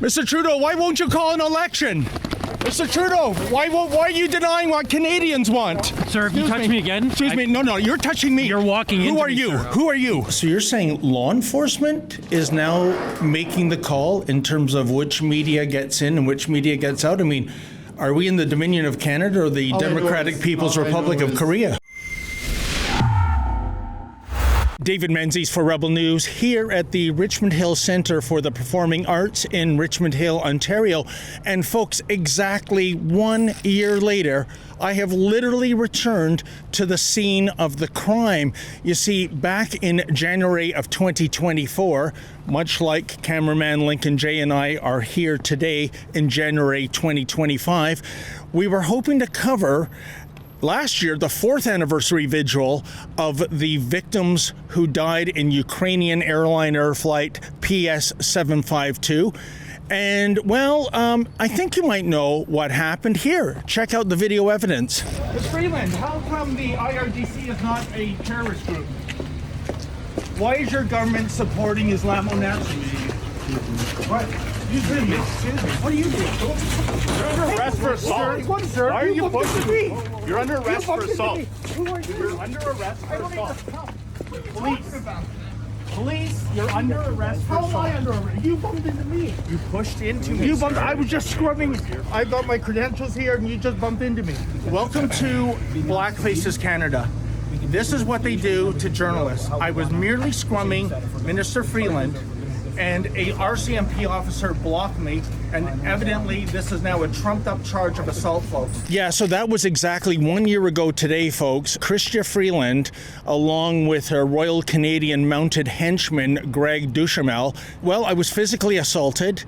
Mr. Trudeau, why won't you call an election? Mr. Trudeau, why are you denying what Canadians want? Sir, if you touch me again... Excuse me. No, you're touching me. You're walking into me, Who are you? sir. Who are you? So you're saying law enforcement is now making the call in terms of which media gets in and which media gets out? I mean, are we in the Dominion of Canada or the Democratic People's Republic of Korea? David Menzies for Rebel News here at the Richmond Hill Centre for the Performing Arts in Richmond Hill, Ontario. And folks, exactly 1 year later, I have literally returned to the scene of the crime. You see, back in January of 2024, much like cameraman Lincoln J and I are here today in January 2025, we were hoping to cover last year, the 4th anniversary vigil of the victims who died in Ukrainian airliner flight PS752. And, well, I think you might know what happened here. Check out the video evidence. Ms. Freeland, how come the IRGC is not a terrorist group? Why is your government supporting Islamo-Nazis? What? Excuse me. What are you doing? You're under arrest for assault. Sir, Why are you pushing me? You're under arrest for bumped into assault. me. Who are you? You're under arrest for assault. Police. Police, you're under arrest for How am assault. I under arrest? You bumped into me. You pushed into me. You bumped. sir. I was just scrubbing. I got my credentials here, and you just bumped into me. Welcome to Black Faces Canada. This is what they do to journalists. I was merely scrumming Minister Freeland, and a RCMP officer blocked me, and evidently this is now a trumped-up charge of assault, folks. Yeah, so that was exactly 1 year ago today, folks. Chrystia Freeland, along with her Royal Canadian Mounted Henchman, Greg Duchamel, well, I was physically assaulted,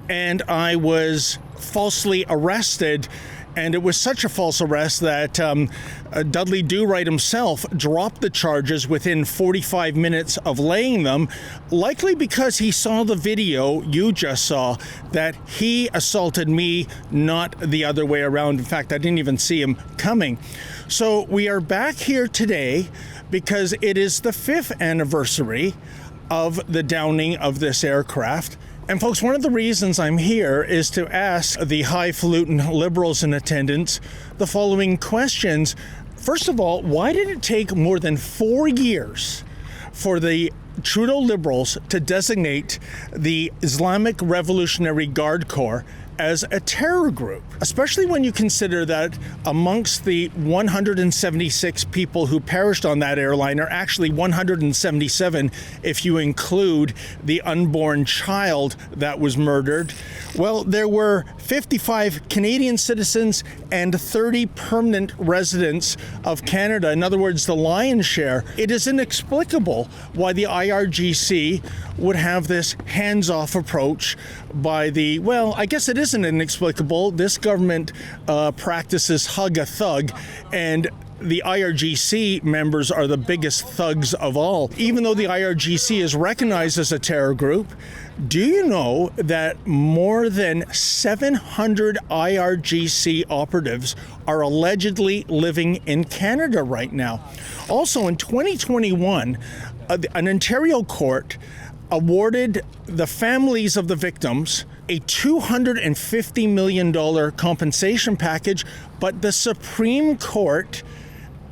and I was falsely arrested. And it was such a false arrest that Dudley Do-Right himself dropped the charges within 45 minutes of laying them, likely because he saw the video you just saw, that he assaulted me, not the other way around. In fact, I didn't even see him coming. So we are back here today because it is the 5th anniversary of the downing of this aircraft. And folks, one of the reasons I'm here is to ask the highfalutin Liberals in attendance the following questions. First of all, why did it take more than 4 years for the Trudeau Liberals to designate the Islamic Revolutionary Guard Corps as a terror group, especially when you consider that amongst the 176 people who perished on that airliner, actually 177 if you include the unborn child that was murdered, well, there were 55 Canadian citizens and 30 permanent residents of Canada. In other words, the lion's share. It is inexplicable why the IRGC would have this hands-off approach by the, well, I guess it isn't inexplicable. This government practices hug a thug, and the IRGC members are the biggest thugs of all. Even though the IRGC is recognized as a terror group, do you know that more than 700 IRGC operatives are allegedly living in Canada right now? Also, in 2021, an Ontario court awarded the families of the victims a $250 million compensation package, but the Supreme Court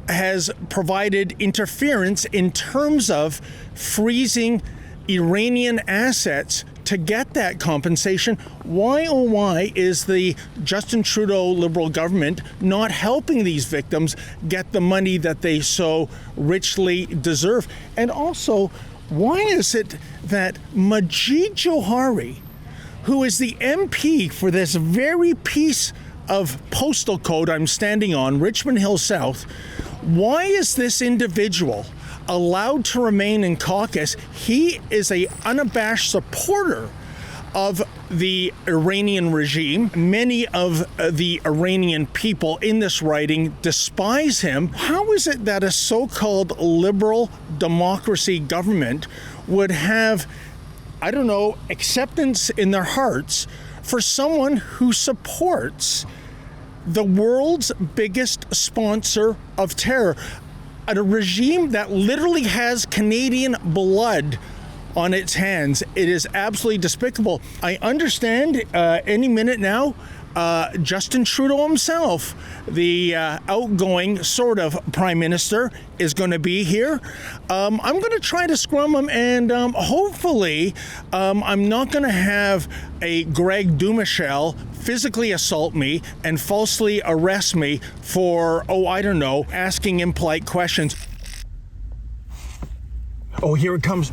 has provided interference in terms of freezing Iranian assets to get that compensation. Why, oh why, is the Justin Trudeau Liberal government not helping these victims get the money that they so richly deserve? And also, why is it that Majid Johari, who is the MP for this very piece of postal code I'm standing on, Richmond Hill South, why is this individual allowed to remain in caucus? He is an unabashed supporter of the Iranian regime. Many of the Iranian people in this writing despise him. How is it that a so-called liberal democracy government would have, I don't know, acceptance in their hearts for someone who supports the world's biggest sponsor of terror, a regime that literally has Canadian blood on its hands. It is absolutely despicable. I understand any minute now, Justin Trudeau himself, the outgoing sort of prime minister, is going to be here. I'm going to try to scrum him, and hopefully I'm not going to have a Greg Dumichel physically assault me and falsely arrest me for, I don't know, asking impolite questions. Oh, here it comes.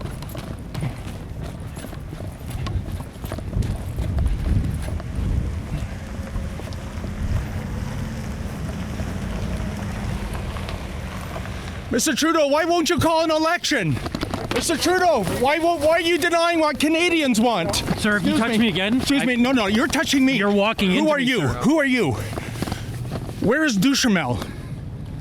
Mr. Trudeau, why won't you call an election? Mr. Trudeau, why are you denying what Canadians want? Sir, if you touch me again... Excuse me, no, you're touching me. You're walking into Who are me, you? sir. Who are you? Where is Duhamel?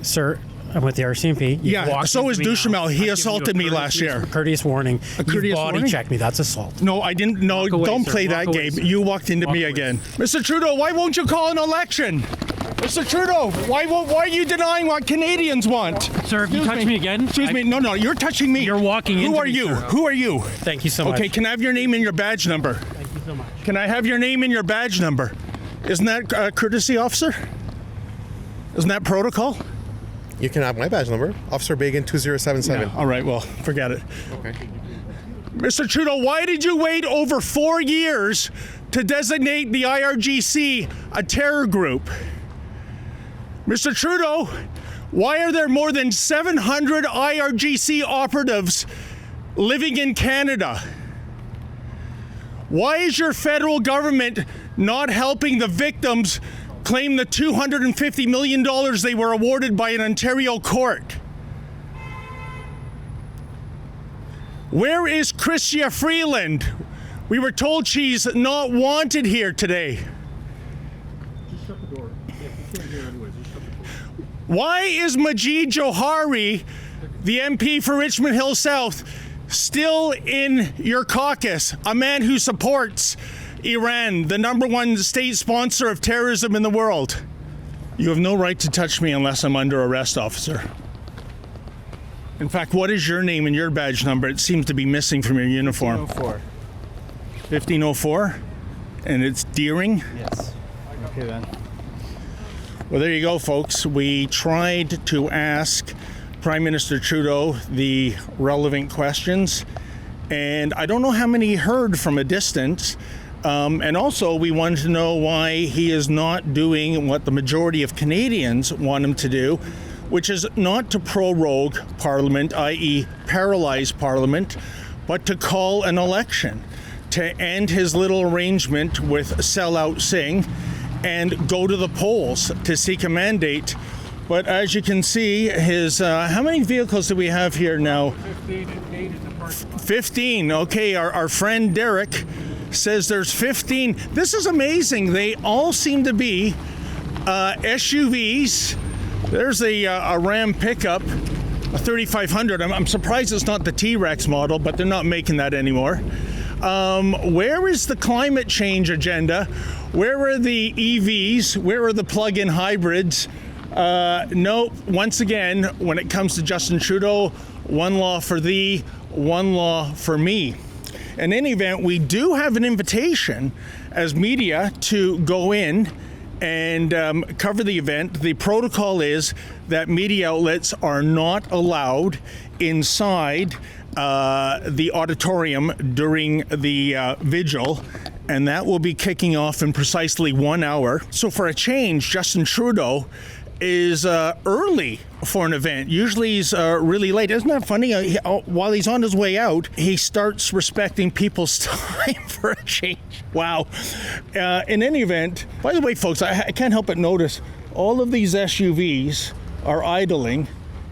Sir, I'm with the RCMP. Yeah, so is Duhamel. He assaulted me last year. Courteous warning. A courteous You've body warning? checked me. That's assault. No, I didn't. No, Walk away, don't sir. play Walk that away, game. sir. You walked into Walk me away, again. Mr. Trudeau, why won't you call an election? Mr. Trudeau, why are you denying what Canadians want? Sir, if you touch me again... Excuse me, no, you're touching me. You're walking Who into are me, you? sir. Who are you? Thank you so much. Okay, can I have your name and your badge number? Thank you so much. Can I have your name and your badge number? Isn't that a courtesy, officer? Isn't that protocol? You can have my badge number, Officer Bagan 2077. All right, well, forget it. Okay. Mr. Trudeau, why did you wait over 4 years to designate the IRGC a terror group? Mr. Trudeau, why are there more than 700 IRGC operatives living in Canada? Why is your federal government not helping the victims claim the $250 million they were awarded by an Ontario court? Where is Chrystia Freeland? We were told she's not wanted here today. Just shut the door. Yeah, you can't hear anyways. Just shut the door. Why is Majid Johari, the MP for Richmond Hill South, still in your caucus? A man who supports Iran, the #1 state sponsor of terrorism in the world. You have no right to touch me unless I'm under arrest, officer. In fact, what is your name and your badge number? It seems to be missing from your uniform. 1504? And it's Deering? Yes. Okay then. Well, there you go, folks. We tried to ask Prime Minister Trudeau the relevant questions, and I don't know how many he heard from a distance. And also, we wanted to know why he is not doing what the majority of Canadians want him to do, which is not to prorogue Parliament, i.e. paralyze Parliament, but to call an election, to end his little arrangement with sellout Singh and go to the polls to seek a mandate. But as you can see, his how many vehicles do we have here now? 15. Okay, our friend Derek says there's 15. This is amazing. They all seem to be SUVs. There's a Ram pickup, a 3500. I'm surprised it's not the T-Rex model, but they're not making that anymore. Where is the climate change agenda? Where are the EVs? Where are the plug-in hybrids? No, once again, when it comes to Justin Trudeau, one law for thee, one law for me. In any event, we do have an invitation as media to go in and cover the event. The protocol is that media outlets are not allowed inside the auditorium during the vigil, and that will be kicking off in precisely 1 hour. So for a change, Justin Trudeau is early for an event. Usually he's really late. Isn't that funny? While he's on his way out, he starts respecting people's time for a change. Wow. In any event, by the way, folks, I can't help but notice all of these SUVs are idling.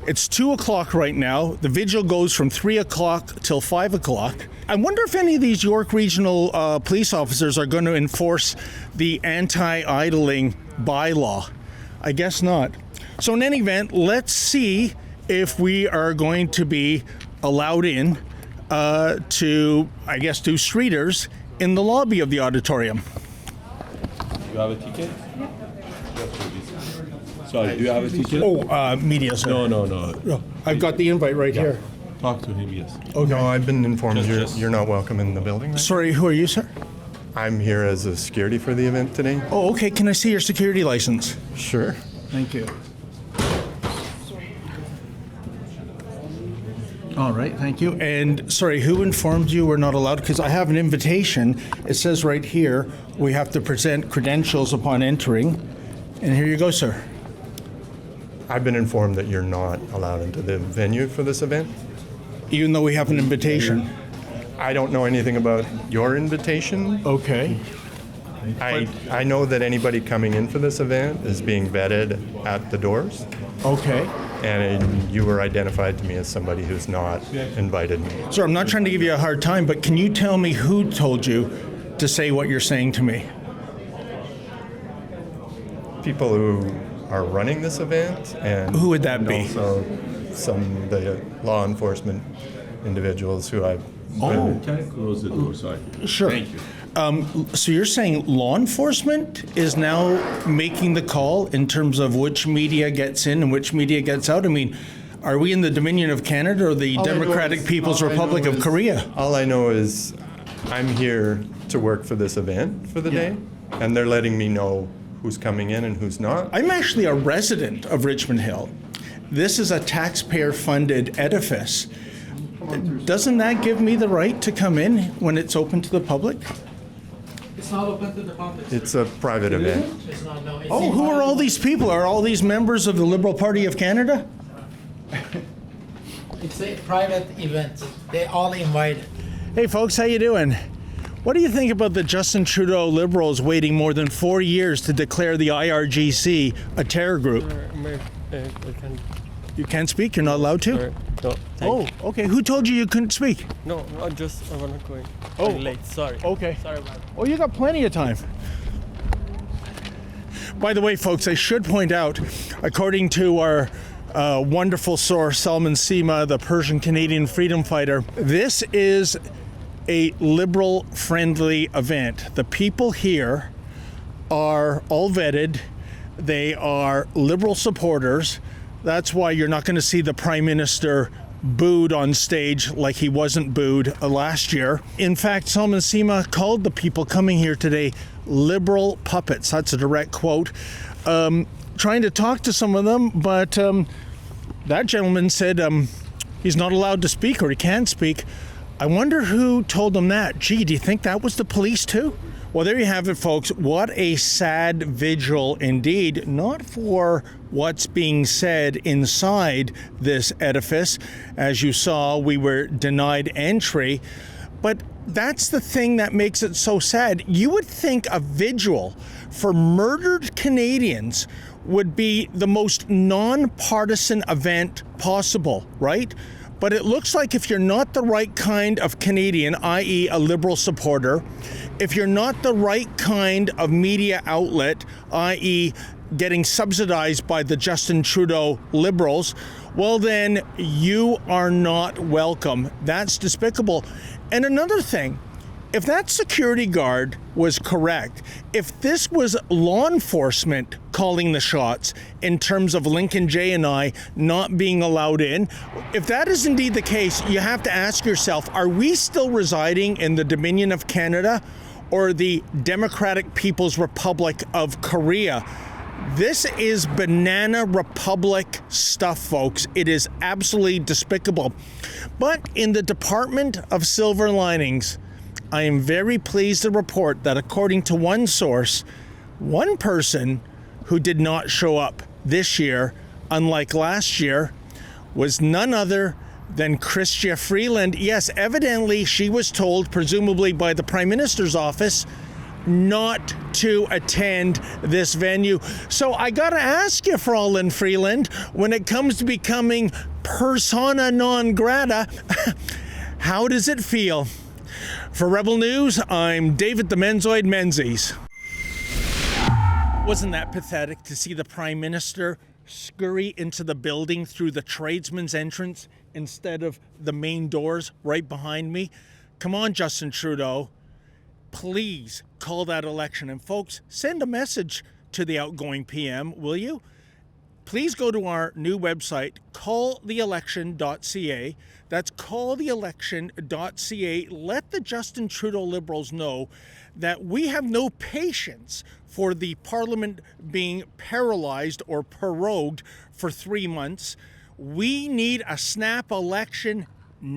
It's 2 o'clock right now. The vigil goes from 3 o'clock till 5 o'clock. I wonder if any of these York Regional police officers are going to enforce the anti-idling bylaw. I guess not. So in any event, let's see if we are going to be allowed in to, I guess, do streeters in the lobby of the auditorium. You have a ticket? Sorry, do you have a ticket? Oh, media, sir. No. I've got the invite right here. Talk to him, yes. No, I've been informed Just- you're not welcome in the building. Right? Sorry, who are you, sir? I'm here as a security for the event today. Oh, okay. Can I see your security license? Sure. Thank you. All right, thank you. And sorry, who informed you we're not allowed? Because I have an invitation. It says right here we have to present credentials upon entering. And here you go, sir. I've been informed that you're not allowed into the venue for this event. Even though we have an invitation. I don't know anything about your invitation. Okay. I know that anybody coming in for this event is being vetted at the doors, Okay. and you were identified to me as somebody who's not invited me. Sir, I'm not trying to give you a hard time, but can you tell me who told you to say what you're saying to me? People who are running this event, and Who would that and be? Also, some of the law enforcement individuals who I've been. Can I close the door? Sorry. Sure. Thank you. So you're saying law enforcement is now making the call in terms of which media gets in and which media gets out? I mean, are we in the Dominion of Canada or the Democratic People's Republic of Korea? All I know is I'm here to work for this event for the day, and they're letting me know who's coming in and who's not. I'm actually a resident of Richmond Hill. This is a taxpayer-funded edifice. Doesn't that give me the right to come in when it's open to the public? It's not open to the public. It's a private event. It's not, no. It's Oh, who are all these people? Are all these members of the Liberal Party of Canada? It's a private event. They all invited. Hey folks, how you doing? What do you think about the Justin Trudeau Liberals waiting more than 4 years to declare the IRGC a terror group? You can't speak? You're not allowed to? No, Oh, okay. Who told you you couldn't speak? no, I wanna go. Oh. I'm late. Sorry. Okay. Sorry about it. Oh, you got plenty of time. By the way, folks, I should point out, according to our wonderful source, Salman Sima, the Persian Canadian freedom fighter, this is a liberal-friendly event. The people here are all vetted. They are liberal supporters. That's why you're not going to see the Prime Minister booed on stage like he wasn't booed last year. In fact, Salman Sima called the people coming here today liberal puppets. That's a direct quote. Trying to talk to some of them, but that gentleman said he's not allowed to speak or he can't speak. I wonder who told him that. Gee, do you think that was the police too? Well, there you have it, folks. What a sad vigil indeed, not for what's being said inside this edifice. As you saw, we were denied entry, but that's the thing that makes it so sad. You would think a vigil for murdered Canadians would be the most nonpartisan event possible, right? But it looks like if you're not the right kind of Canadian, i.e. a Liberal supporter, if you're not the right kind of media outlet, i.e. getting subsidized by the Justin Trudeau Liberals, well then you are not welcome. That's despicable. And another thing, if that security guard was correct, if this was law enforcement calling the shots in terms of Lincoln Jay and I not being allowed in, if that is indeed the case, you have to ask yourself, are we still residing in the Dominion of Canada or the Democratic People's Republic of Korea? This is banana republic stuff, folks. It is absolutely despicable. But in the Department of Silver Linings, I am very pleased to report that according to one source, one person who did not show up this year, unlike last year, was none other than Chrystia Freeland. Yes, evidently she was told, presumably by the Prime Minister's office, not to attend this venue. So I gotta ask you, Fraulein Freeland, when it comes to becoming persona non grata, how does it feel? For Rebel News, I'm David the Menzoid Menzies. Wasn't that pathetic to see the Prime Minister scurry into the building through the tradesman's entrance instead of the main doors right behind me? Come on, Justin Trudeau. Please call that election. And folks, send a message to the outgoing PM, will you? please go to our new website, calltheelection.ca. That's calltheelection.ca. Let the Justin Trudeau Liberals know that we have no patience for the Parliament being paralyzed or prorogued for 3 months. We need a snap election